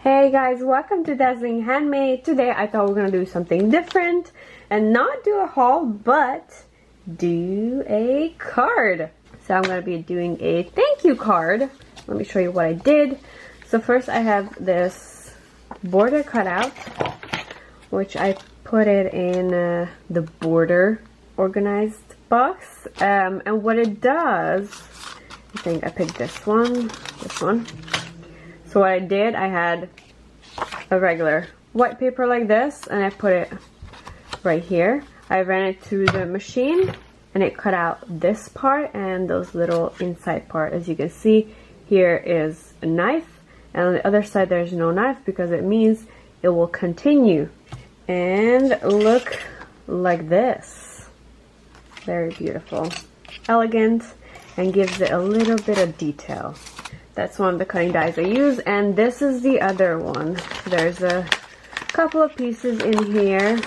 Hey guys, welcome to Dazzling Handmade. Today I thought we were going to do something different and not do a haul, but do a card. So I'm going to be doing a thank you card. Let me show you what I did. So first I have this border cutout, which I put it in the border organized box. And what it does, I think I picked this one. So what I did, I had a regular white paper like this, and I put it right here. I ran it through the machine, and it cut out this part and those little inside part. As you can see, here is a knife, and on the other side there's no knife because it means it will continue. And look like this. Very beautiful, elegant, and gives it a little bit of detail. That's one of the cutting dies I use, and this is the other one. There's a couple of pieces in here.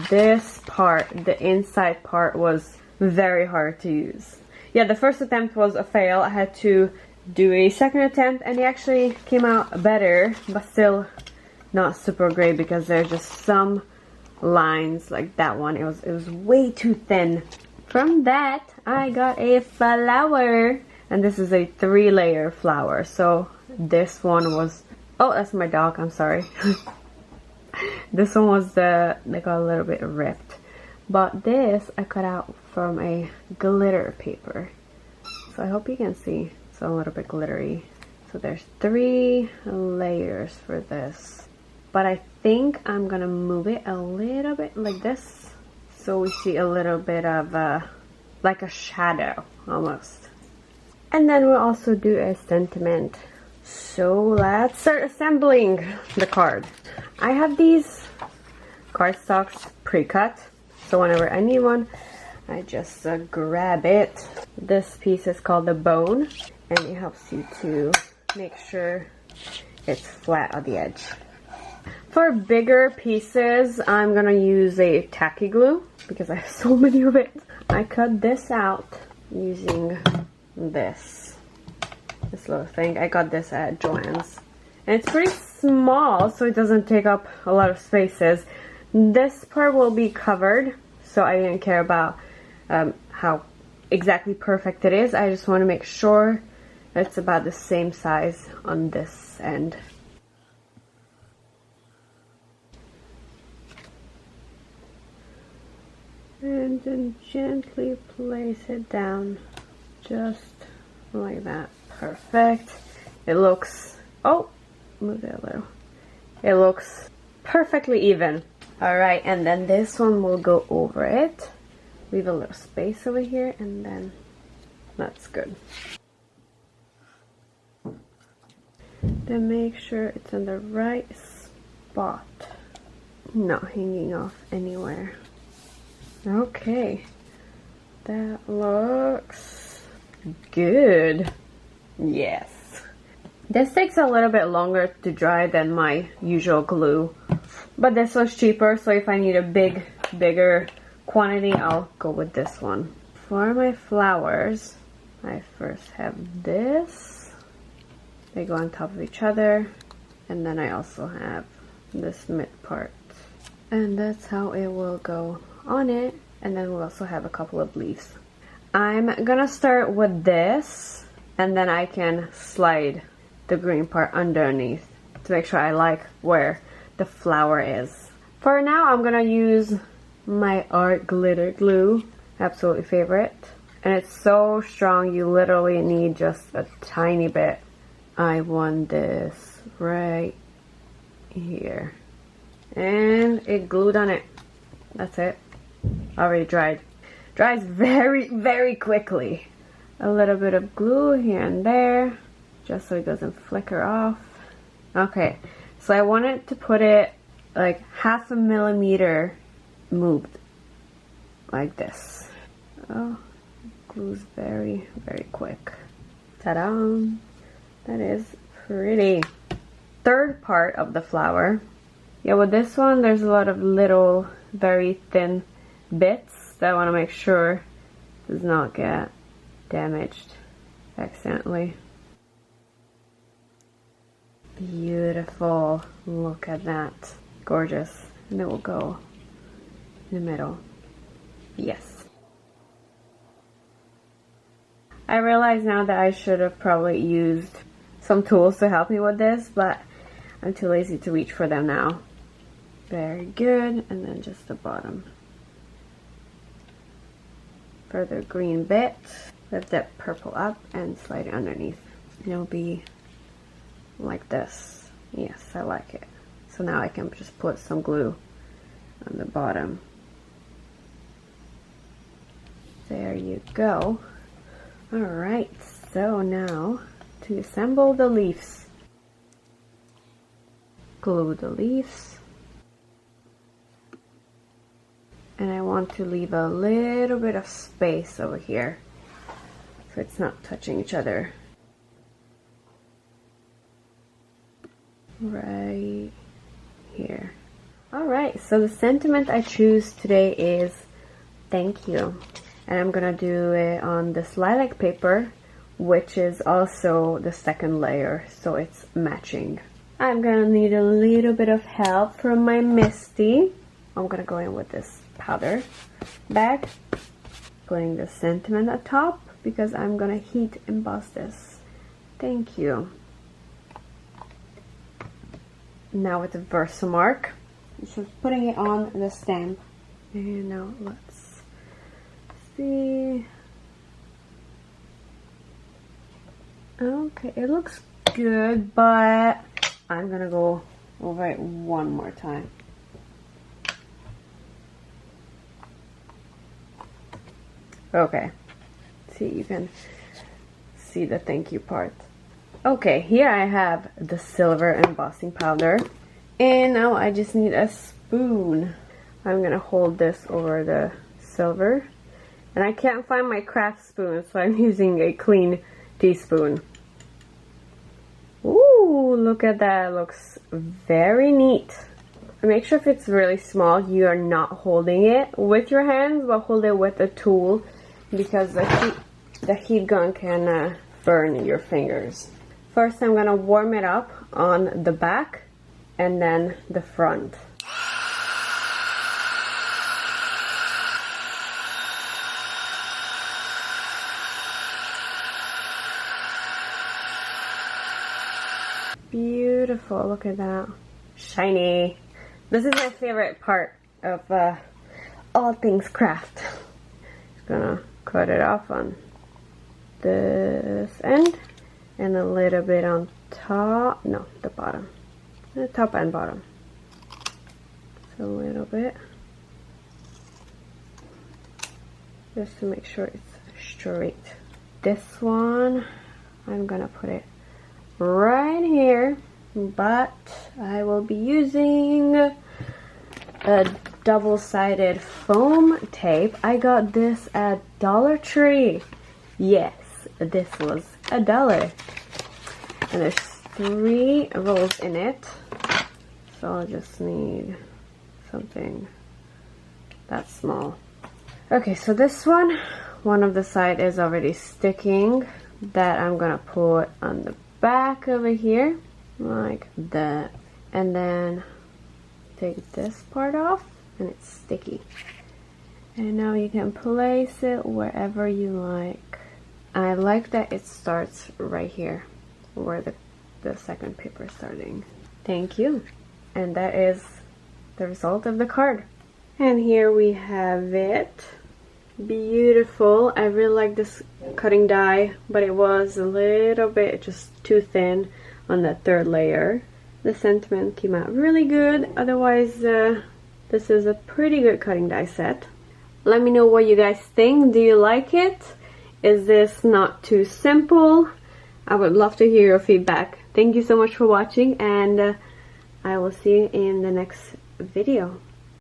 This part, the inside part, was very hard to use. Yeah, the first attempt was a fail. I had to do a second attempt, and it actually came out better, but still not super great because there's just some lines like that one. It was way too thin. From that, I got a flower. And this is a 3-layer flower. So this one was, oh, that's my dog, I'm sorry. This one was they got a little bit ripped. But this I cut out from a glitter paper. So I hope you can see. It's a little bit glittery. So there's 3 layers for this. But I think I'm gonna move it a little bit like this. So we see a little bit of like a shadow almost. And then we'll also do a sentiment. So let's start assembling the card. I have these cardstocks pre-cut, so whenever I need one, I just grab it. This piece is called the bone, and it helps you to make sure it's flat on the edge. For bigger pieces, I'm gonna use a tacky glue because I have so many of it. I cut this out using this little thing. I got this at Joann's, and it's pretty small, so it doesn't take up a lot of spaces. This part will be covered, so I didn't care about how exactly perfect it is. I just want to make sure it's about the same size on this end. And then gently place it down, just like that. Perfect. It looks, oh, move it a little. It looks perfectly even. Alright, and then this one will go over it. Leave a little space over here, and then that's good. Then make sure it's in the right spot, not hanging off anywhere. Okay, that looks good. Yes. This takes a little bit longer to dry than my usual glue, but this was cheaper, so if I need a bigger quantity, I'll go with this one. For my flowers, I first have this. They go on top of each other, and then I also have this mid part. And that's how it will go on it, and then we'll also have a couple of leaves. I'm gonna start with this, and then I can slide the green part underneath to make sure I like where the flower is. For now, I'm gonna use my art glitter glue, absolutely favorite, and it's so strong you literally need just a tiny bit. I want this right here, and it glued on it. That's it. Already dried. Dries very, very quickly. A little bit of glue here and there, just so it doesn't flicker off. Okay, so I wanted to put it like 0.5 millimeter moved, like this. Oh, glue's very, very quick. Ta-da! That is pretty. Third part of the flower. Yeah, with this one, there's a lot of little, very thin bits that I want to make sure does not get damaged accidentally. Beautiful. Look at that. Gorgeous. And it will go in the middle. Yes. I realize now that I should have probably used some tools to help me with this, but I'm too lazy to reach for them now. Very good. And then just the bottom. Further green bit. Lift that purple up and slide it underneath. It'll be like this. Yes, I like it. So now I can just put some glue on the bottom. There you go. Alright, so now to assemble the leaves. Glue the leaves. And I want to leave a little bit of space over here so it's not touching each other. Right here. Alright, so the sentiment I choose today is thank you. And I'm gonna do it on this lilac paper, which is also the second layer, so it's matching. I'm gonna need a little bit of help from my Misty. I'm gonna go in with this powder bag, putting the sentiment at top because I'm gonna heat emboss this. Thank you. Now with the Versamark, so putting it on the stamp. And now let's see. Okay, it looks good, but I'm gonna go over it one more time. Okay, see, you can see the thank you part. Okay, here I have the silver embossing powder, and now I just need a spoon. I'm gonna hold this over the silver, and I can't find my craft spoon, so I'm using a clean teaspoon. Ooh, look at that, it looks very neat. Make sure if it's really small, you are not holding it with your hands, but hold it with a tool, because the heat gun can burn your fingers. First, I'm gonna warm it up on the back and then the front. Beautiful, look at that. Shiny. This is my favorite part of all things craft. Just gonna cut it off on this end and a little bit on top, no, the bottom, the top and bottom, so a little bit, just to make sure it's straight. This one, I'm gonna put it right here, but I will be using a double-sided foam tape. I got this at Dollar Tree. Yes, this was $1. And there's 3 rolls in it. So I'll just need something that small. Okay, so this one of the side is already sticking. That I'm gonna put on the back over here, like that. And then take this part off, and it's sticky. And now you can place it wherever you like. I like that it starts right here where the second paper is starting. Thank you. And that is the result of the card. And here we have it. Beautiful. I really like this cutting die, but it was a little bit just too thin on the third layer. The sentiment came out really good. Otherwise, this is a pretty good cutting die set. Let me know what you guys think. Do you like it? Is this not too simple? I would love to hear your feedback. Thank you so much for watching, and I will see you in the next video.